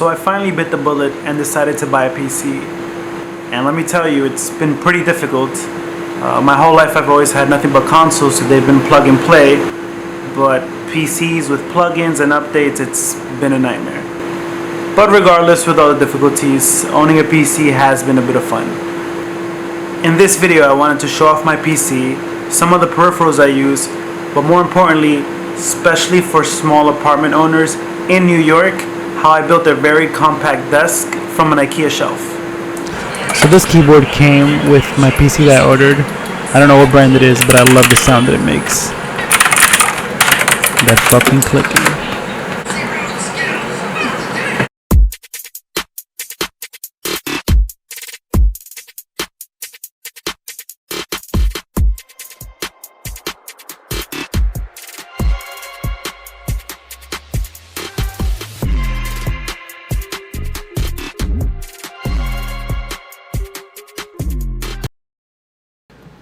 So I finally bit the bullet and decided to buy a PC. And let me tell you, it's been pretty difficult. My whole life I've always had nothing but consoles, so they've been plug and play. But PCs with plugins and updates, it's been a nightmare. But regardless, with all the difficulties, owning a PC has been a bit of fun. In this video, I wanted to show off my PC, some of the peripherals I use, but more importantly, especially for small apartment owners in New York, how I built a very compact desk from an IKEA shelf. So this keyboard came with my PC that I ordered. I don't know what brand it is, but I love the sound that it makes. That fucking clicking.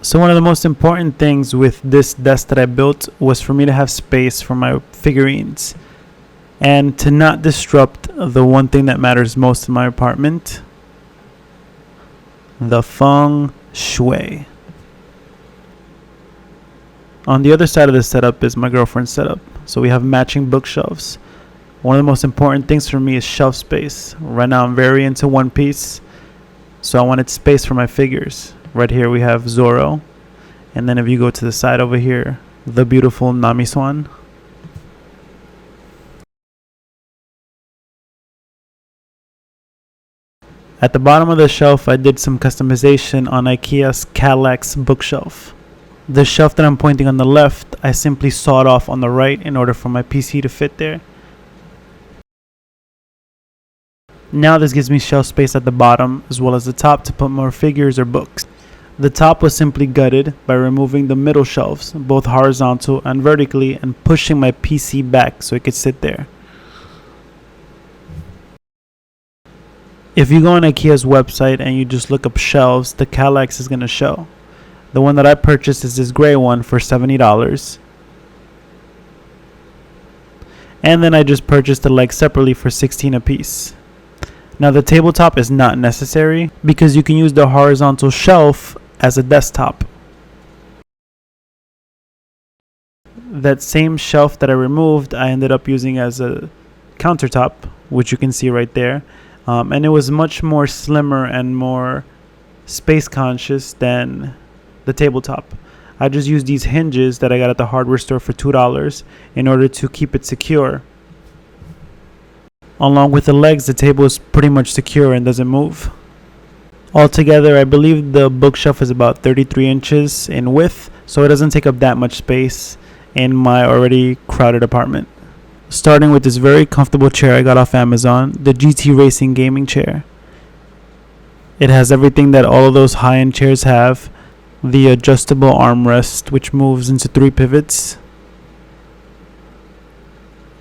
So one of the most important things with this desk that I built was for me to have space for my figurines and to not disrupt the one thing that matters most in my apartment, the feng shui. On the other side of the setup is my girlfriend's setup. So we have matching bookshelves. One of the most important things for me is shelf space. Right now I'm very into One Piece, so I wanted space for my figures. Right here we have Zoro, and then if you go to the side over here, the beautiful Nami Swan. At the bottom of the shelf, I did some customization on IKEA's Kallax bookshelf. The shelf that I'm pointing on the left, I simply sawed off on the right in order for my PC to fit there. Now this gives me shelf space at the bottom as well as the top to put more figures or books. The top was simply gutted by removing the middle shelves, both horizontal and vertically, and pushing my PC back so it could sit there. If you go on IKEA's website and you just look up shelves, the Kallax is going to show. The one that I purchased is this gray one for $70. And then I just purchased the legs separately for $16 a piece. Now the tabletop is not necessary because you can use the horizontal shelf as a desktop. That same shelf that I removed, I ended up using as a countertop, which you can see right there. And it was much more slimmer and more space conscious than the tabletop. I just used these hinges that I got at the hardware store for $2 in order to keep it secure. Along with the legs, the table is pretty much secure and doesn't move. Altogether, I believe the bookshelf is about 33 inches in width, so it doesn't take up that much space in my already crowded apartment. Starting with this very comfortable chair I got off Amazon, the GTRACING gaming chair. It has everything that all of those high-end chairs have. The adjustable armrest, which moves into 3 pivots.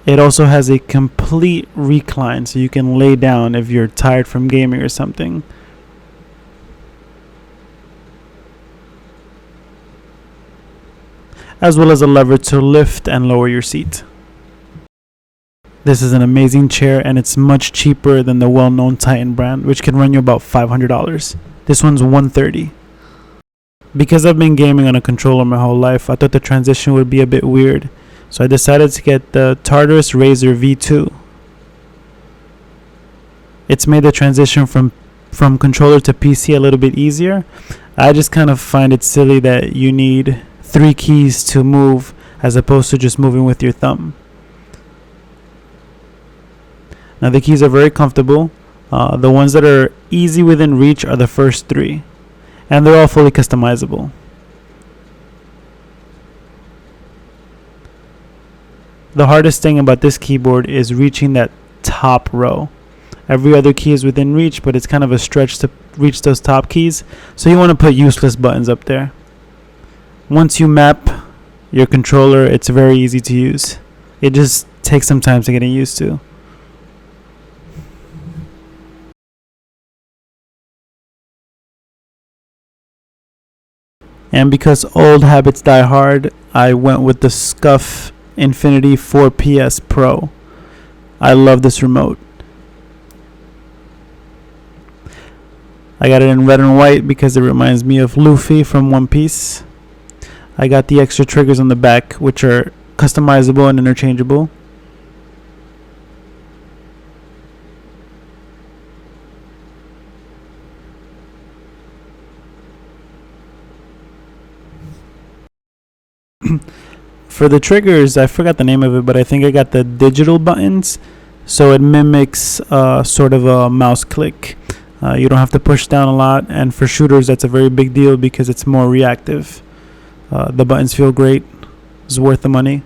It also has a complete recline, so you can lay down if you're tired from gaming or something. As well as a lever to lift and lower your seat. This is an amazing chair, and it's much cheaper than the well-known Titan brand, which can run you about $500. This one's $130. Because I've been gaming on a controller my whole life, I thought the transition would be a bit weird. So I decided to get the Tartarus V2. It's made the transition from controller to PC a little bit easier. I just kind of find it silly that you need 3 keys to move as opposed to just moving with your thumb. Now the keys are very comfortable. The ones that are easy within reach are the first 3. And they're all fully customizable. The hardest thing about this keyboard is reaching that top row. Every other key is within reach, but it's kind of a stretch to reach those top keys. So you want to put useless buttons up there. Once you map your controller, it's very easy to use. It just takes some time to get used to. And because old habits die hard, I went with the Scuf Infinity4PS Pro. I love this remote. I got it in red and white because it reminds me of Luffy from One Piece. I got the extra triggers on the back, which are customizable and interchangeable. For the triggers, I forgot the name of it, but I think I got the digital buttons, so it mimics sort of a mouse click. You don't have to push down a lot, and for shooters that's a very big deal because it's more reactive. The buttons feel great. It's worth the money.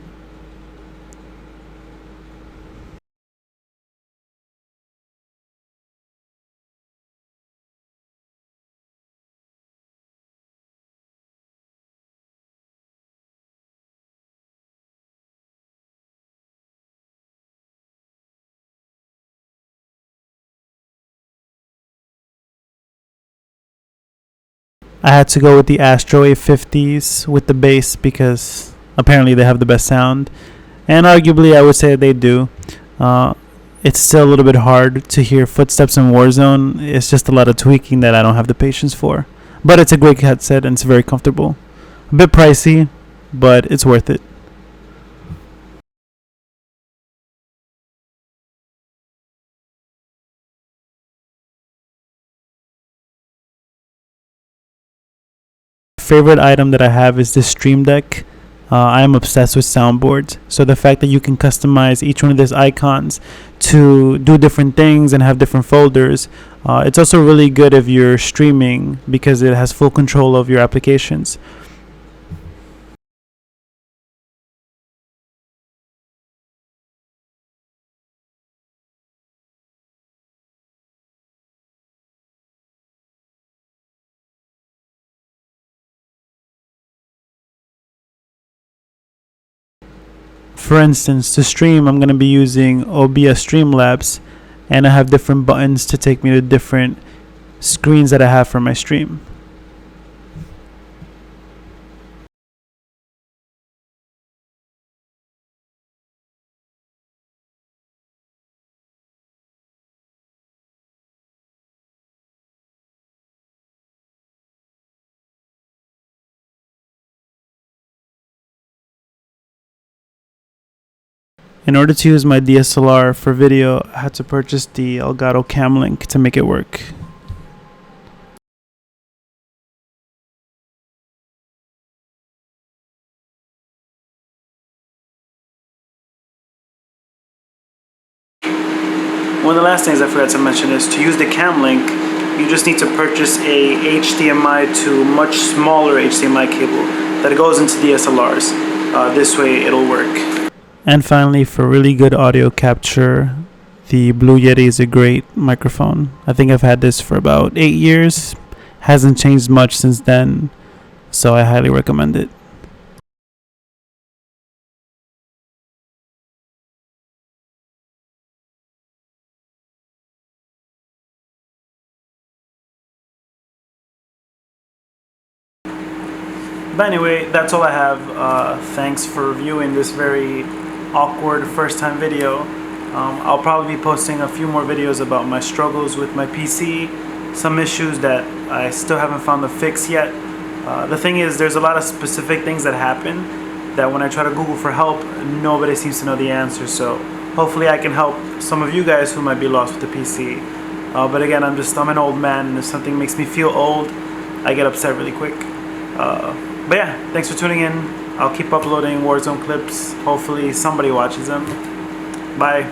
I had to go with the Astro A50s with the bass because apparently they have the best sound, and arguably I would say they do. It's still a little bit hard to hear footsteps in Warzone. It's just a lot of tweaking that I don't have the patience for. But it's a great headset and it's very comfortable. A bit pricey, but it's worth it. Favorite item that I have is this Streamdeck. I am obsessed with soundboards, so the fact that you can customize each one of these icons to do different things and have different folders, it's also really good if you're streaming because it has full control of your applications. For instance, to stream, I'm going to be using OBS Streamlabs, and I have different buttons to take me to different screens that I have for my stream. In order to use my DSLR for video, I had to purchase the Elgato Cam Link to make it work. One of the last things I forgot to mention is to use the Cam Link, you just need to purchase a HDMI to much smaller HDMI cable that goes into DSLRs. This way it'll work. And finally, for really good audio capture, the Blue Yeti is a great microphone. I think I've had this for about 8 years. Hasn't changed much since then, so I highly recommend it. But anyway, that's all I have. Thanks for viewing this very awkward first time video. I'll probably be posting a few more videos about my struggles with my PC, some issues that I still haven't found a fix yet, The thing is, there's a lot of specific things that happen that when I try to Google for help, nobody seems to know the answer. So hopefully I can help some of you guys who might be lost with the PC. But again, I'm an old man, and if something makes me feel old, I get upset really quick. But yeah, thanks for tuning in. I'll keep uploading Warzone clips. Hopefully somebody watches them. Bye.